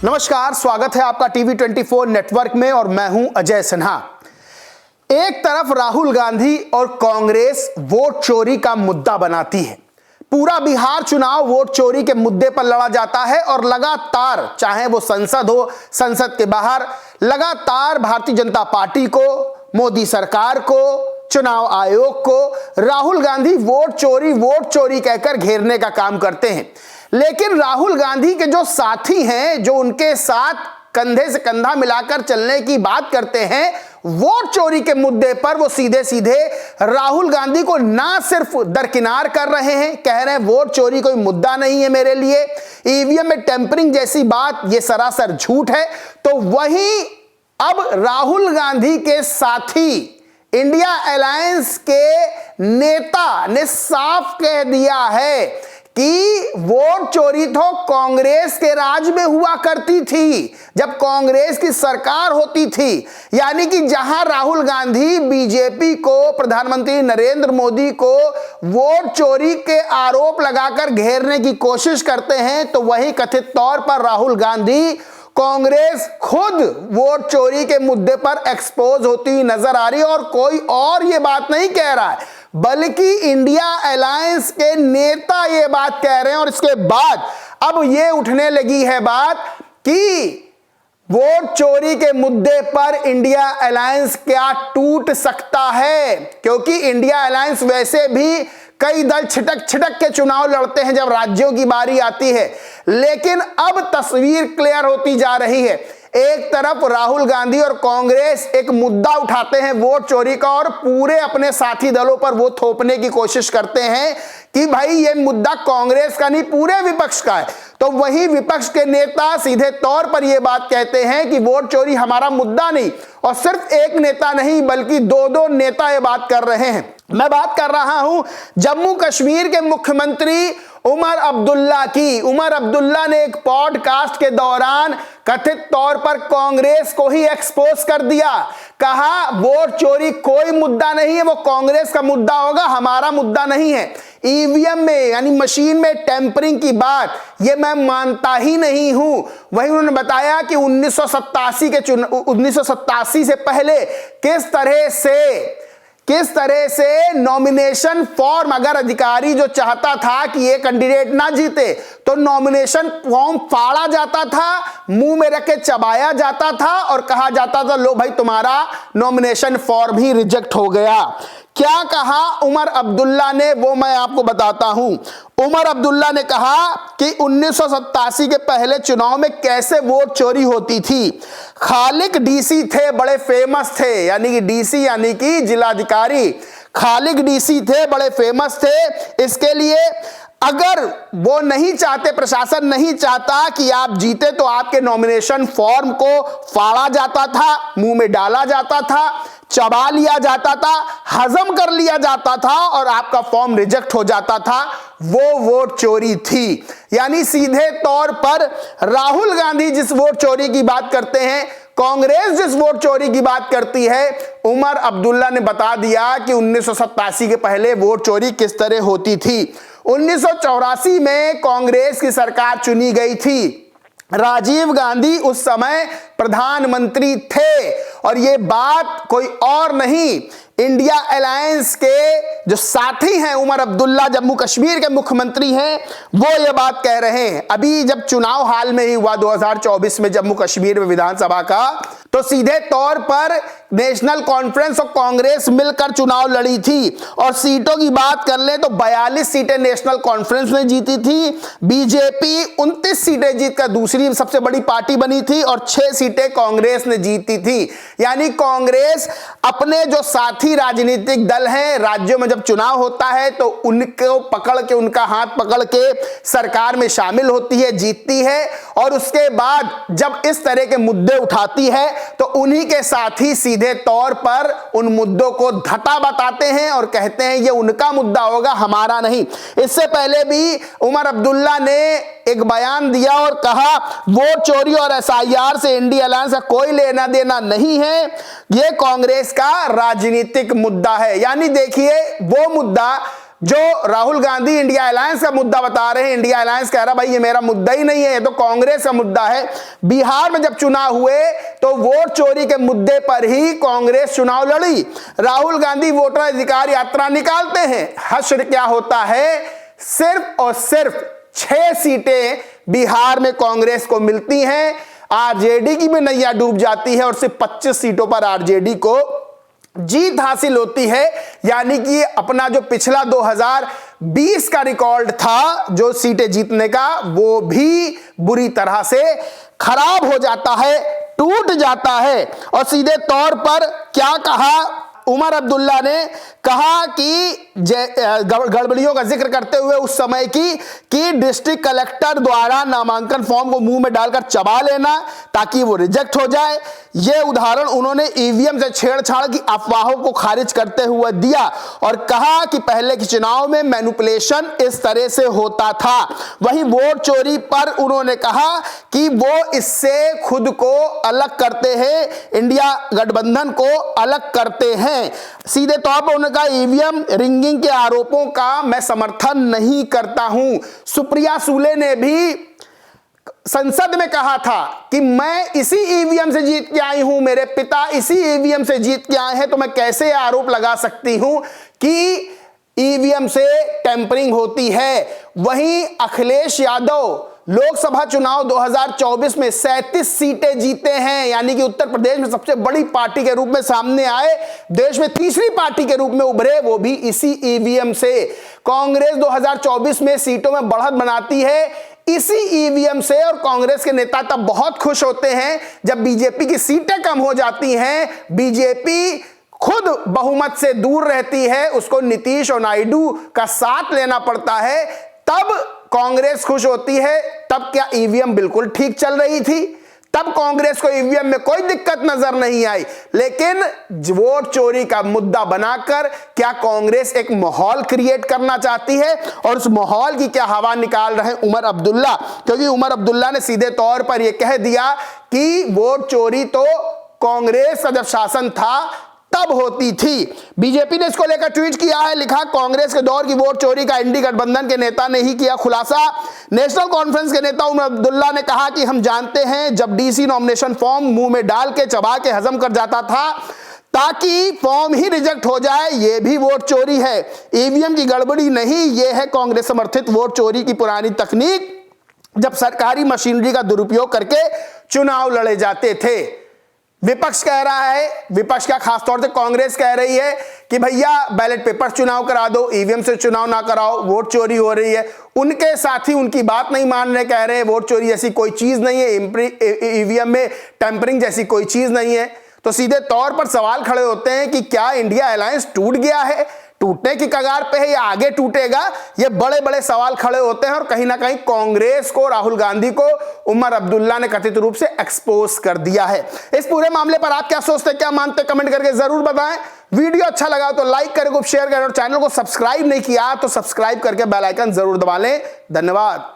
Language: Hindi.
नमस्कार, स्वागत है आपका टीवी 24 नेटवर्क में और मैं हूं अजय सिन्हा। एक तरफ राहुल गांधी और कांग्रेस वोट चोरी का मुद्दा बनाती है। पूरा बिहार चुनाव वोट चोरी के मुद्दे पर लड़ा जाता है और लगातार, चाहे वो संसद हो, संसद के बाहर, लगातार भारतीय जनता पार्टी को, मोदी सरकार को, चुनाव आयोग को राहुल गांधी वोट चोरी कहकर घेरने का काम करते हैं। लेकिन राहुल गांधी के जो साथी हैं, जो उनके साथ कंधे से कंधा मिलाकर चलने की बात करते हैं, वोट चोरी के मुद्दे पर वो सीधे सीधे राहुल गांधी को ना सिर्फ दरकिनार कर रहे हैं, कह रहे हैं वोट चोरी कोई मुद्दा नहीं है मेरे लिए, ईवीएम में टेम्परिंग जैसी बात ये सरासर झूठ है। तो वहीं अब राहुल गांधी के साथी इंडिया अलायंस के नेता ने साफ कह दिया है कि वोट चोरी तो कांग्रेस के राज में हुआ करती थी, जब कांग्रेस की सरकार होती थी। यानी कि जहां राहुल गांधी बीजेपी को, प्रधानमंत्री नरेंद्र मोदी को वोट चोरी के आरोप लगाकर घेरने की कोशिश करते हैं, तो वहीं कथित तौर पर राहुल गांधी कांग्रेस खुद वोट चोरी के मुद्दे पर एक्सपोज होती हुई नजर आ रही है। और कोई और ये बात नहीं कह रहा है, बल्कि इंडिया अलायंस के नेता ये बात कह रहे हैं। और इसके बाद अब ये उठने लगी है बात कि वोट चोरी के मुद्दे पर इंडिया अलायंस क्या टूट सकता है, क्योंकि इंडिया अलायंस वैसे भी कई दल छिटक के चुनाव लड़ते हैं जब राज्यों की बारी आती है। लेकिन अब तस्वीर क्लियर होती जा रही है। एक तरफ राहुल गांधी और कांग्रेस एक मुद्दा उठाते हैं वोट चोरी का, और पूरे अपने साथी दलों पर वो थोपने की कोशिश करते हैं कि भाई ये मुद्दा कांग्रेस का नहीं, पूरे विपक्ष का है। तो वही विपक्ष के नेता सीधे तौर पर ये बात कहते हैं कि वोट चोरी हमारा मुद्दा नहीं। और सिर्फ एक नेता नहीं, बल्कि दो नेता ये बात कर रहे हैं। मैं बात कर रहा हूं जम्मू कश्मीर के मुख्यमंत्री उमर अब्दुल्ला की। उमर अब्दुल्ला ने एक पॉडकास्ट के दौरान कथित तौर पर कांग्रेस को ही एक्सपोज कर दिया। कहा वोट चोरी कोई मुद्दा नहीं है, वो कांग्रेस का मुद्दा होगा, हमारा मुद्दा नहीं है। ईवीएम में यानी मशीन में टेम्परिंग की बात ये मैं मानता ही नहीं हूं। वहीं उन्होंने बताया कि 1987 से पहले किस तरह से नॉमिनेशन फॉर्म, अगर अधिकारी जो चाहता था कि ये कैंडिडेट ना जीते तो नॉमिनेशन फॉर्म फाड़ा जाता था, मुंह में रख के चबाया जाता था और कहा जाता था लो भाई तुम्हारा नॉमिनेशन फॉर्म ही रिजेक्ट हो गया। क्या कहा उमर अब्दुल्ला ने वो मैं आपको बताता हूं। उमर अब्दुल्ला ने कहा कि 1987 के पहले चुनाव में कैसे वोट चोरी होती थी। खालिक डीसी थे, बड़े फेमस थे, यानी कि डीसी यानी कि जिलाधिकारी, खालिक डीसी थे, बड़े फेमस थे। इसके लिए अगर वो नहीं चाहते, प्रशासन नहीं चाहता कि आप जीते, तो आपके नॉमिनेशन फॉर्म को फाड़ा जाता था, मुंह में डाला जाता था, चबा लिया जाता था, हजम कर लिया जाता था और आपका फॉर्म रिजेक्ट हो जाता था। वो वोट चोरी थी। यानी सीधे तौर पर राहुल गांधी जिस वोट चोरी की बात करते हैं, कांग्रेस जिस वोट चोरी की बात करती है, उमर अब्दुल्ला ने बता दिया कि 1987 के पहले वोट चोरी किस तरह होती थी। 1984 में कांग्रेस की सरकार चुनी गई थी। राजीव गांधी उस समय प्रधानमंत्री थे और ये बात कोई और नहीं, इंडिया अलायंस के जो साथी हैं, उमर अब्दुल्ला जम्मू कश्मीर के मुख्यमंत्री हैं, वो ये बात कह रहे हैं। अभी जब चुनाव हाल में ही हुआ 2024 में जम्मू कश्मीर में विधानसभा का, तो सीधे तौर पर नेशनल कॉन्फ्रेंस और कांग्रेस मिलकर चुनाव लड़ी थी। और सीटों की बात कर लें तो 42 सीटें नेशनल कॉन्फ्रेंस ने जीती थी, बीजेपी 29 सीटें जीतकर दूसरी सबसे बड़ी पार्टी बनी थी और 6 सीटें कांग्रेस ने जीती थी। यानी कांग्रेस अपने जो साथी राजनीतिक दल हैं, राज्यों में जब चुनाव होता है तो उनको पकड़ के, उनका हाथ पकड़ के सरकार में शामिल होती है, जीतती है। और उसके बाद जब इस तरह के मुद्दे उठाती है तो उन्हीं के साथी सीधे तौर पर उन मुद्दों को धता बताते हैं और कहते हैं ये उनका मुद्दा होगा, हमारा नहीं। इससे पहले भी उमर अब्दुल्ला ने एक बयान दिया और कहा वोट चोरी और एसआईआर से इंडिया अलायंस का कोई लेना देना नहीं है, ये कांग्रेस का राजनीतिक मुद्दा है। यानी देखिए वो मुद्दा जो राहुल गांधी इंडिया अलायंस का मुद्दा बता रहे हैं, इंडिया अलायंस कह रहा भाई ये मेरा मुद्दा ही नहीं है, ये तो कांग्रेस का मुद्दा है। बिहार में जब चुनाव हुए तो वोट चोरी के मुद्दे पर ही कांग्रेस चुनाव लड़ी। राहुल गांधी वोटर अधिकार यात्रा निकालते हैं। हश्र क्या होता है, सिर्फ और सिर्फ 6 सीटें बिहार में कांग्रेस को मिलती हैं। आरजेडी की भी नैया डूब जाती है और सिर्फ 25 सीटों पर आरजेडी को जीत हासिल होती है। यानी कि अपना जो पिछला 2020 का रिकॉर्ड था जो सीटें जीतने का, वो भी बुरी तरह से खराब हो जाता है, टूट जाता है। और सीधे तौर पर क्या कहा उमर अब्दुल्ला ने, कहा कि गड़बड़ियों का जिक्र करते हुए उस समय की कि डिस्ट्रिक्ट कलेक्टर द्वारा नामांकन फॉर्म को मुंह में डालकर चबा लेना ताकि वो रिजेक्ट हो जाए। यह उदाहरण उन्होंने ईवीएम से छेड़छाड़ की अफवाहों को खारिज करते हुए दिया और कहा कि पहले के चुनाव में मैनिपुलेशन इस तरह से होता था। वहीं वोट चोरी पर उन्होंने कहा कि वो इससे खुद को अलग करते हैं, इंडिया गठबंधन को अलग करते हैं। सीधे तौर पर उन्होंने कहा ईवीएम रिंगिंग के आरोपों का मैं समर्थन नहीं करता हूं। सुप्रिया सुले ने भी संसद में कहा था कि मैं इसी ईवीएम से जीत के आई हूं, मेरे पिता इसी ईवीएम से जीत के आए हैं, तो मैं कैसे आरोप लगा सकती हूं कि ईवीएम से टेम्परिंग होती है। वहीं अखिलेश यादव लोकसभा चुनाव 2024 में 37 सीटें जीते हैं, यानी कि उत्तर प्रदेश में सबसे बड़ी पार्टी के रूप में सामने आए, देश में तीसरी पार्टी के रूप में उभरे, वो भी इसी ईवीएम से। कांग्रेस 2024 में सीटों में बढ़त बनाती है इसी ईवीएम से, और कांग्रेस के नेता तब बहुत खुश होते हैं जब बीजेपी की सीटें कम हो जाती हैं, बीजेपी खुद बहुमत से दूर रहती है, उसको नीतीश और नायडू का साथ लेना पड़ता है, तब कांग्रेस खुश होती है। तब क्या ईवीएम बिल्कुल ठीक चल रही थी? तब कांग्रेस को ईवीएम में कोई दिक्कत नजर नहीं आई। लेकिन वोट चोरी का मुद्दा बनाकर क्या कांग्रेस एक माहौल क्रिएट करना चाहती है, और उस माहौल की क्या हवा निकाल रहे हैं उमर अब्दुल्ला? क्योंकि उमर अब्दुल्ला ने सीधे तौर पर यह कह दिया कि वोट चोरी तो कांग्रेस का जब शासन था तब होती थी। बीजेपी ने इसको लेकर ट्वीट किया है, लिखा कांग्रेस के दौर की वोट चोरी का इंडी गठबंधन के नेता ने ही किया खुलासा। नेशनल कॉन्फ्रेंस के नेता उमर अब्दुल्ला ने कहा कि हम जानते हैं जब डीसी नॉमिनेशन फॉर्म मुंह में डाल के चबा के हजम कर जाता था ताकि फॉर्म ही रिजेक्ट हो जाए, यह भी वोट चोरी है। ईवीएम की गड़बड़ी नहीं, यह है कांग्रेस समर्थित वोट चोरी की पुरानी तकनीक, जब सरकारी मशीनरी का दुरुपयोग करके चुनाव लड़े जाते थे। विपक्ष कह रहा है, विपक्ष का खासतौर से कांग्रेस कह रही है कि भैया बैलेट पेपर चुनाव करा दो, ईवीएम से चुनाव ना कराओ, वोट चोरी हो रही है। उनके साथी उनकी बात नहीं मान रहे, कह रहे हैं वोट चोरी जैसी कोई चीज नहीं है, ईवीएम में टेम्परिंग जैसी कोई चीज नहीं है। तो सीधे तौर पर सवाल खड़े होते हैं कि क्या इंडिया अलायंस टूट गया है, टूटने की कगार पे है या आगे टूटेगा? ये बड़े बड़े सवाल खड़े होते हैं और कहीं ना कहीं कांग्रेस को, राहुल गांधी को उमर अब्दुल्ला ने कथित रूप से एक्सपोज कर दिया है। इस पूरे मामले पर आप क्या सोचते हैं, क्या मानते हैं, कमेंट करके जरूर बताएं। वीडियो अच्छा लगा तो लाइक करें, शेयर करें और चैनल को सब्सक्राइब नहीं किया तो सब्सक्राइब करके बेल आइकन जरूर दबा लें। धन्यवाद।